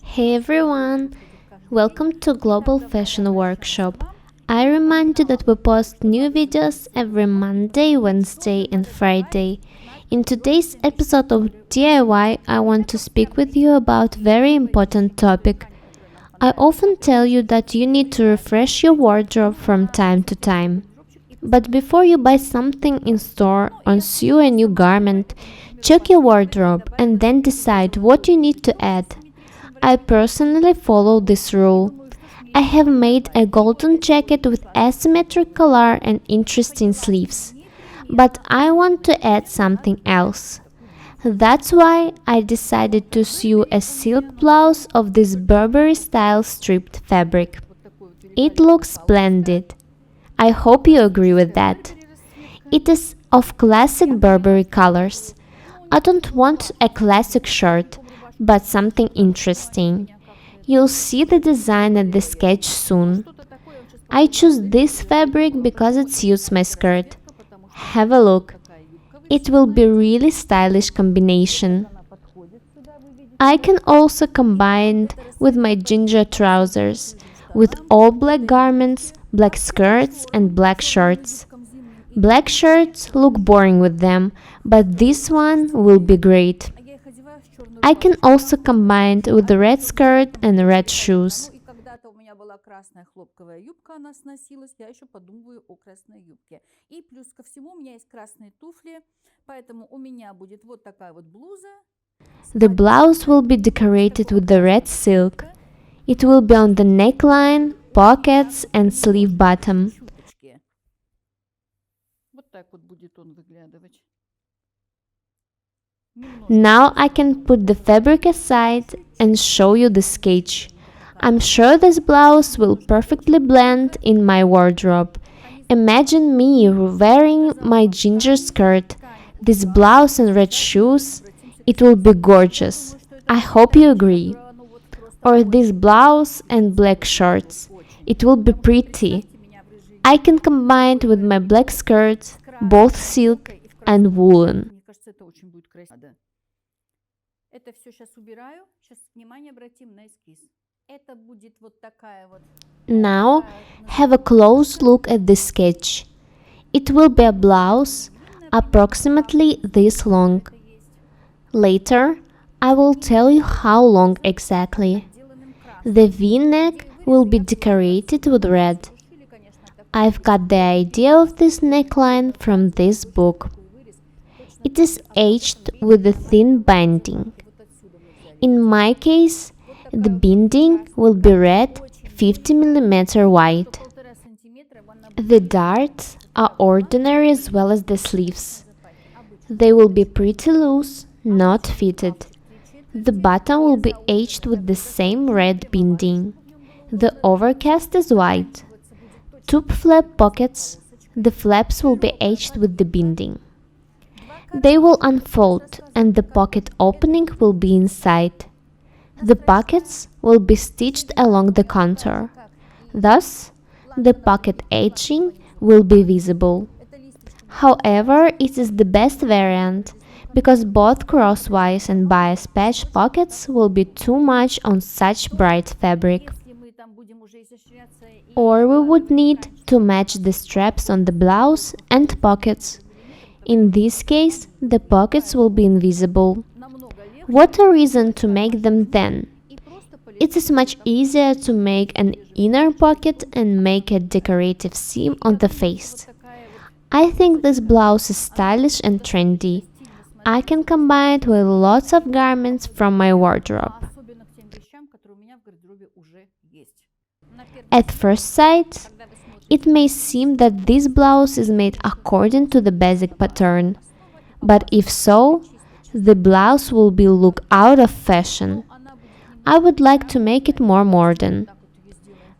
Hey everyone, welcome to Global Fashion Workshop. I remind you that we post new videos every Monday, Wednesday and Friday. In today's episode of DIY, I want to speak with you about very important topic. I often tell you that you need to refresh your wardrobe from time to time. But before you buy something in store or sew a new garment, check your wardrobe and then decide what you need to add. I personally follow this rule. I have made a golden jacket with asymmetric color and interesting sleeves. But I want to add something else. That's why I decided to sew a silk blouse of this Burberry style stripped fabric. It looks splendid. I hope you agree with that. It is of classic Burberry colors. I don't want a classic shirt, but something interesting. You'll see the design at the sketch soon. I choose this fabric because it suits my skirt. Have a look. It will be really stylish combination. I can also combine it with my ginger trousers, with all black garments, black skirts and black shirts. Black shirts look boring with them, but this one will be great. I can also combine it with the red skirt and red shoes. Красная хлопковая юбка, она сносилась, я еще подумываю о красной юбке. И плюс ко всему у меня есть красные туфли, поэтому у меня будет вот такая вот блуза. The blouse will be decorated with the red silk. It will be on the neckline, pockets and sleeve bottom. Вот так вот будет он выглядывать. Now I can put the fabric aside and show you the sketch. I'm sure this blouse will perfectly blend in my wardrobe. Imagine me wearing my ginger skirt, this blouse and red shoes. It will be gorgeous. I hope you agree. Or this blouse and black shorts. It will be pretty. I can combine it with my black skirt, both silk and woolen. Это все сейчас убираю. Сейчас внимание обратим на эскиз. Это будет вот такая вот. Now, have a close look at this sketch. It will be a blouse, approximately this long. Later, I will tell you how long exactly. The V-neck will be decorated with red. I've got the idea of this neckline from this book. It is edged with a thin binding. In my case, the binding will be red 50 mm wide. The darts are ordinary as well as the sleeves. They will be pretty loose, not fitted. The bottom will be edged with the same red binding. The overcast is white. Two flap pockets. The flaps will be edged with the binding. They will unfold and the pocket opening will be inside. The pockets will be stitched along the contour. Thus, the pocket edging will be visible. However, it is the best variant because both crosswise and bias patch pockets will be too much on such bright fabric. Or we would need to match the straps on the blouse and pockets. In this case, the pockets will be invisible. What a reason to make them then! It is much easier to make an inner pocket and make a decorative seam on the face. I think this blouse is stylish and trendy. I can combine it with lots of garments from my wardrobe. At first sight, it may seem that this blouse is made according to the basic pattern, but if so, the blouse will be look out of fashion. I would like to make it more modern.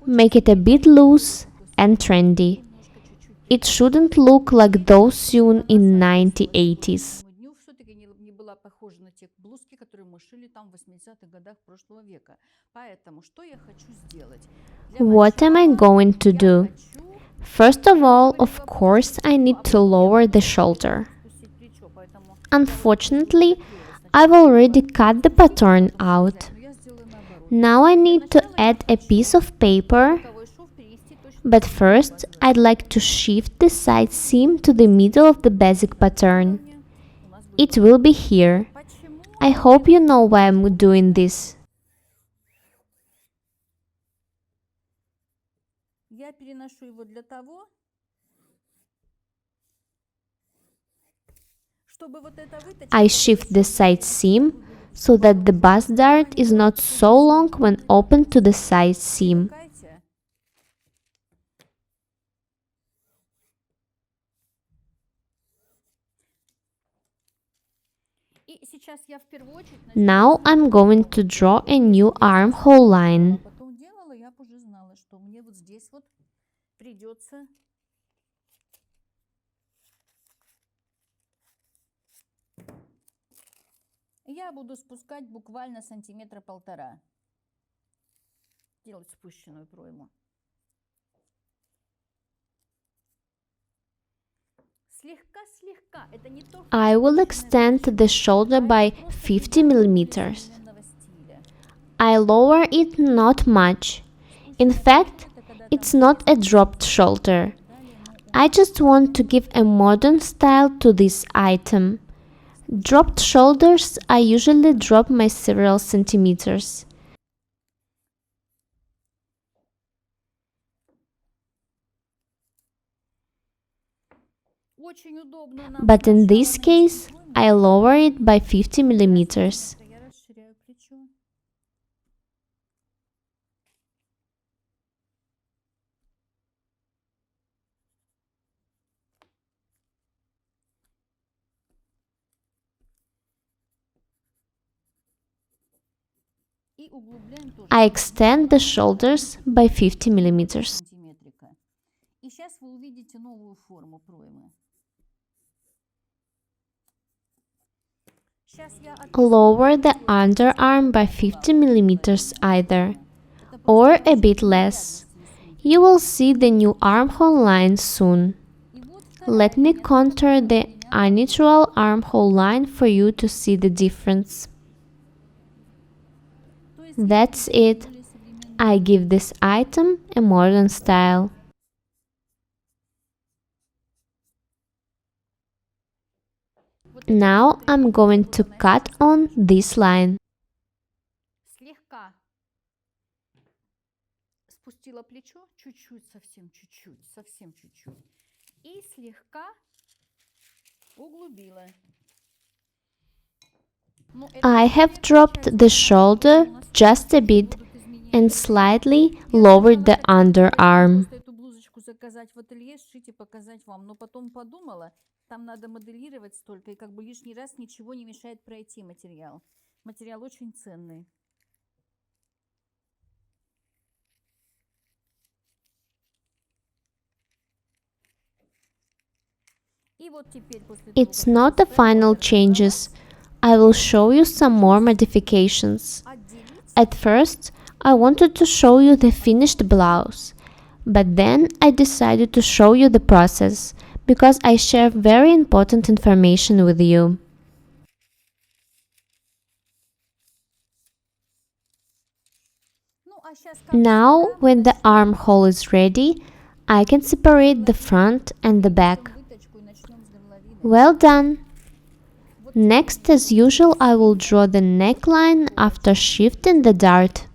Make it a bit loose and trendy. It shouldn't look like those sewn in 1980s. What am I going to do? First of all, of course, I need to lower the shoulder. Unfortunately, I've already cut the pattern out. Now I need to add a piece of paper, but first I'd like to shift the side seam to the middle of the basic pattern. It will be here. I hope you know why I'm doing this. Я переношу его для того, чтобы вот эта выточка... I shift the side seam so that the bust dart is not so long when opened to the side seam. Now I'm going to draw a new armhole line. Потом делала, я уже знала, что мне вот здесь вот придется я буду спускать буквально сантиметра полтора. Делать спущенную пройму. Слегка-слегка. Это не то, I will extend the shoulder by 50 millimeters. I lower it not much. In fact, it's not a dropped shoulder. I just want to give a modern style to this item. Dropped shoulders, I usually drop my several centimeters. But in this case, I lower it by 50 millimeters. I extend the shoulders by 50 millimeters. И сейчас вы увидите новую форму проймы. Lower the underarm by 50 millimeters either, or a bit less. You will see the new armhole line soon. Let me contour the unnatural armhole line for you to see the difference. That's it. I give this item a modern style. Now I'm going to cut on this line. Слегка спустила плечо, чуть-чуть, совсем чуть-чуть, совсем чуть-чуть. И слегка углубила. I have dropped the shoulder just a bit and slightly lowered the underarm. Эту блузочку заказать в ателье, сшить и показать вам. Но потом подумала, там надо моделировать столько, и как бы лишний раз ничего не мешает пройти материал. Материал очень ценный. It's not the final changes. I will show you some more modifications. At first, I wanted to show you the finished blouse, but then I decided to show you the process, because I share very important information with you. Now, when the armhole is ready, I can separate the front and the back. Well done! Next, as usual, I will draw the neckline after shifting the dart.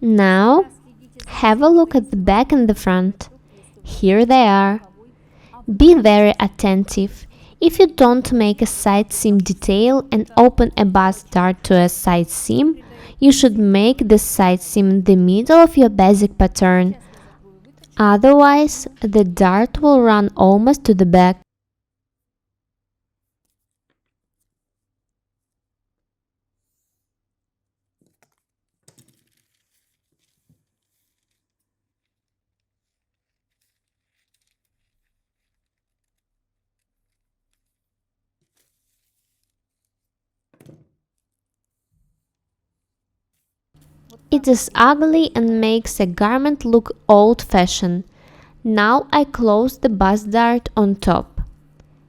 Now, have a look at the back and the front. Here they are. Be very attentive. If you don't make a side seam detail and open a bust dart to a side seam, you should make the side seam in the middle of your basic pattern. Otherwise, the dart will run almost to the back. It is ugly and makes a garment look old-fashioned. Now I close the bust dart on top.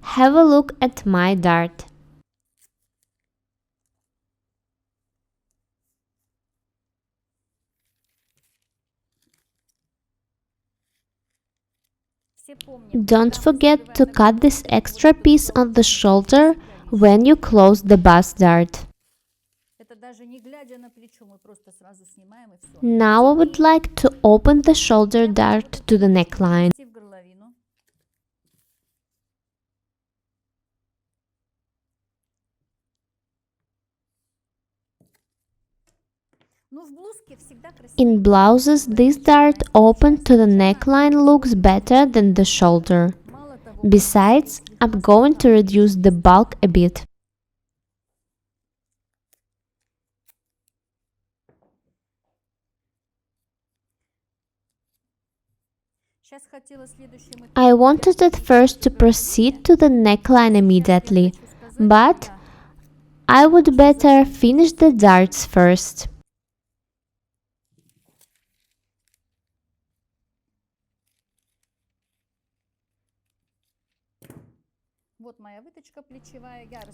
Have a look at my dart. Don't forget to cut this extra piece on the shoulder when you close the bust dart. Now I would like to open the shoulder dart to the neckline. In blouses, this dart open to the neckline looks better than the shoulder. Besides, I'm going to reduce the bulk a bit. I wanted at first to proceed to the neckline immediately, but I would better finish the darts first.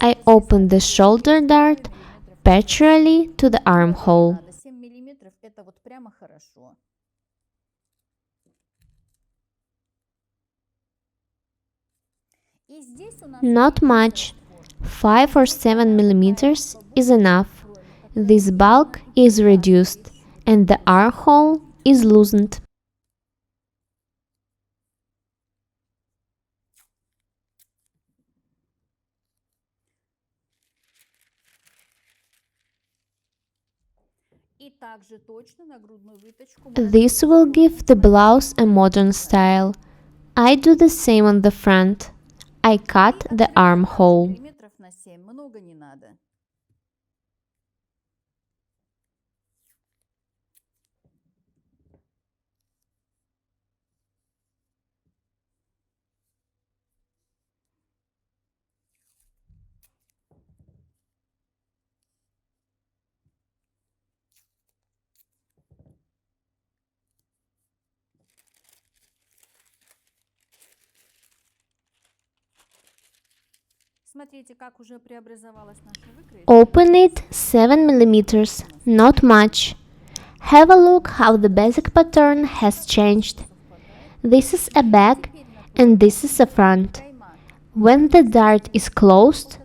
I open the shoulder dart parallelly to the armhole. Not much, 5 or 7 millimeters is enough. This bulk is reduced and the armhole is loosened. This will give the blouse a modern style. I do the same on the front. I cut the armhole. Open it 7 millimeters, not much. Have a look how the basic pattern has changed. This is a back and this is a front. When the dart is closed,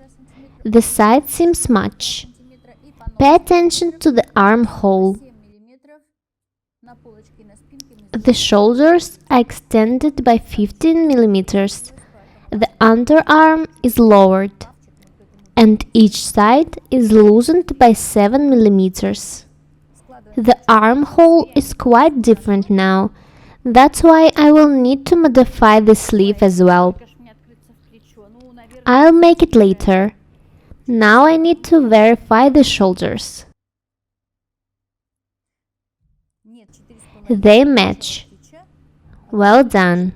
the side seams match. Pay attention to the armhole. The shoulders are extended by 15 millimeters. The underarm is lowered, and each side is loosened by 7 millimeters. The armhole is quite different now. That's why I will need to modify the sleeve as well. I'll make it later. Now I need to verify the shoulders. They match. Well done.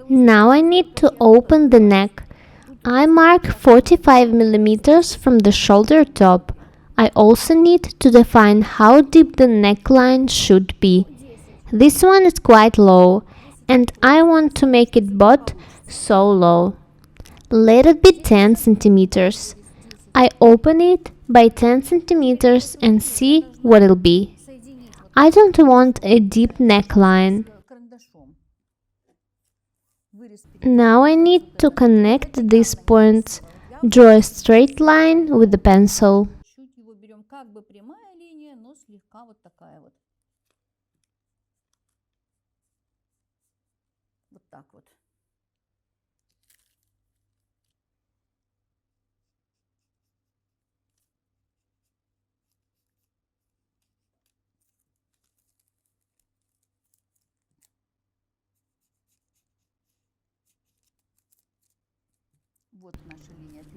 Now I need to open the neck. I mark 45 millimeters from the shoulder top. I also need to define how deep the neckline should be. This one is quite low, and I want to make it both so low. Let it be 10 centimeters. I open it by 10 centimeters and see what it'll be. I don't want a deep neckline. Now I need to connect these points. Draw a straight line with the pencil.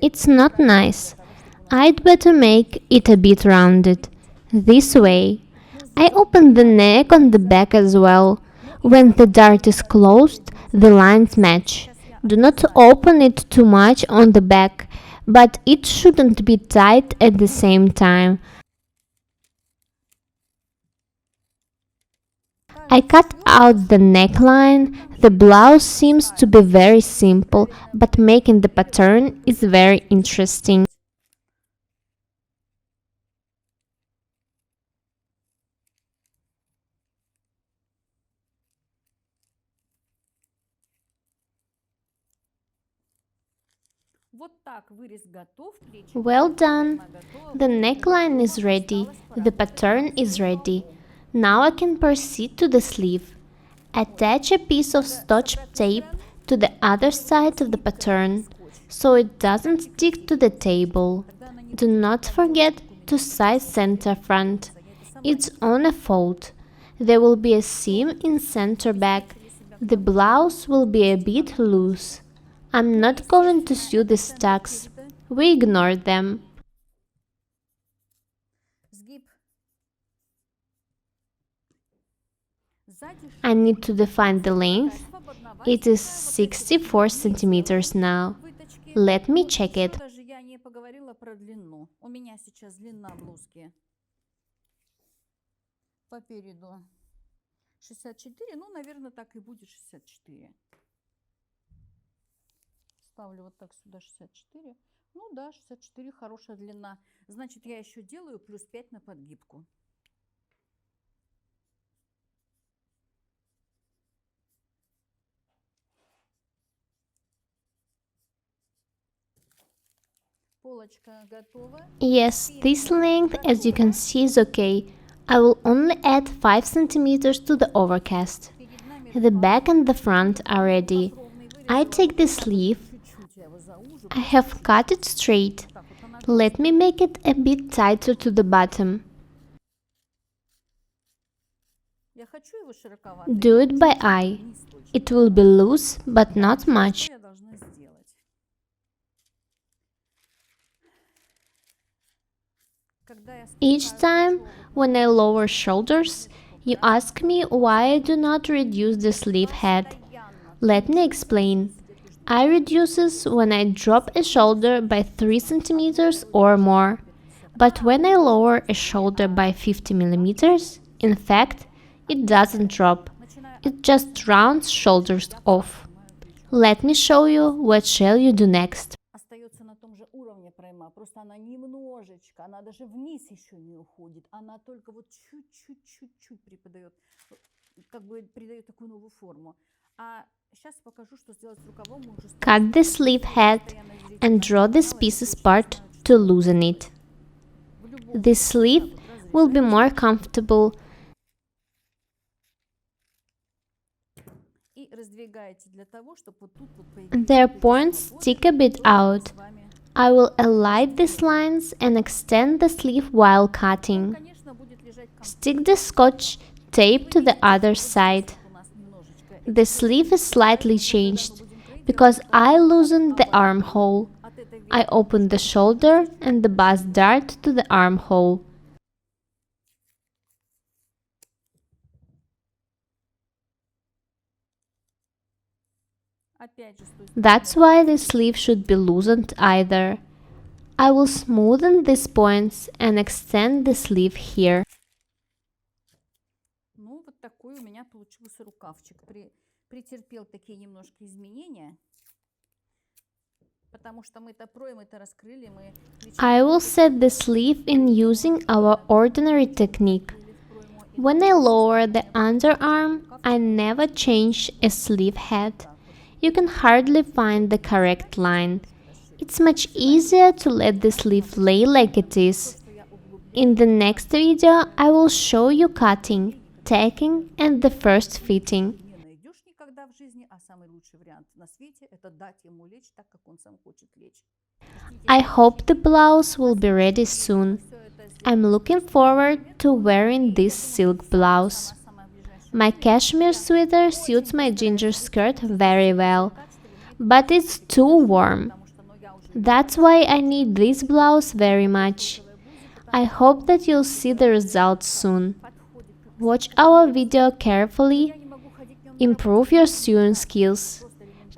It's not nice. I'd better make it a bit rounded. This way. I open the neck on the back as well. When the dart is closed, the lines match. Do not open it too much on the back, but it shouldn't be tight at the same time. I cut out the neckline. The blouse seems to be very simple, but making the pattern is very interesting. Well done! The neckline is ready, the pattern is ready. Now I can proceed to the sleeve. Attach a piece of scotch tape to the other side of the pattern, so it doesn't stick to the table. Do not forget to size center front. It's on a fold. There will be a seam in center back. The blouse will be a bit loose. I'm not going to sew the stacks. We ignore them. I need to define the length. It is 64 centimeters now. Let me check it. По переду 64, ну, наверное, так и будет 64. Ставлю вот так сюда 64. Ну да, 64 хорошая длина. Значит, я еще делаю плюс 5 на подгибку. Yes, this length, as you can see, is okay. I will only add 5 centimeters to the overcast. The back and the front are ready. I take the sleeve. I have cut it straight. Let me make it a bit tighter to the bottom. Do it by eye. It will be loose, but not much. Each time when I lower shoulders, you ask me why I do not reduce the sleeve head. Let me explain. I reduces when I drop a shoulder by 3 centimeters or more. But when I lower a shoulder by 50 millimeters, in fact, it doesn't drop. It just rounds shoulders off. Let me show you what shall you do next. Остается на том же уровне пройма, просто она немножечко, она даже вниз еще не уходит, она только вот чуть-чуть припадает, как бы придает такую новую форму. А сейчас покажу, что сделать с рукавом. Cut the sleeve head and draw this pieces part to loosen it. This sleeve will be more comfortable. Their points stick a bit out. I will align these lines and extend the sleeve while cutting. Stick the scotch tape to the other side. The sleeve is slightly changed because I loosened the armhole. I opened the shoulder and the bust dart to the armhole. That's why the sleeve should be loosened either. I will smoothen these points and extend the sleeve here. Ну, вот такой у меня получился рукавчик. Претерпел такие немножко изменения, потому что мы это проем, это раскрыли. I will set the sleeve in using our ordinary technique. When I lower the underarm, I never change a sleeve head. You can hardly find the correct line. It's much easier to let the sleeve lay like it is. In the next video, I will show you cutting, tacking and the first fitting. I hope the blouse will be ready soon. I'm looking forward to wearing this silk blouse. My cashmere sweater suits my ginger skirt very well, but it's too warm. That's why I need this blouse very much. I hope that you'll see the results soon. Watch our video carefully. Improve your sewing skills.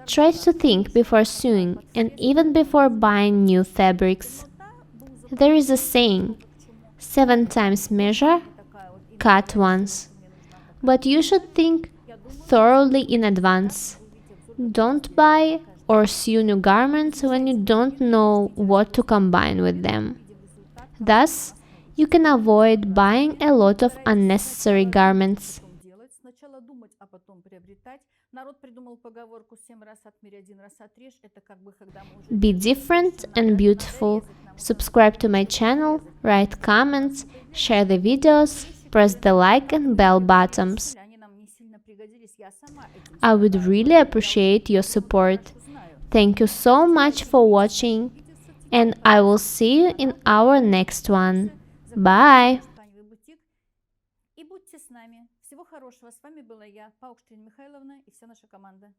Try to think before sewing and even before buying new fabrics. There is a saying, 7 times measure, cut once. But you should think thoroughly in advance. Don't buy or sew new garments when you don't know what to combine with them. Thus, you can avoid buying a lot of unnecessary garments. Сначала думать, а потом приобретать. Народ придумал поговорку «7 раз отмерь, 1 раз отрежь». Это как бы когда мы уже... Be different and beautiful. Subscribe to my channel, write comments, share the videos, press the like and bell buttons. Они нам не сильно пригодились. Я сама этим I would really appreciate your support. Thank you so much for watching, and I will see you in our next one. Bye! тканевый бутик. И будьте с нами. Всего хорошего. С вами была я, Paukshte Ирина и вся наша команда.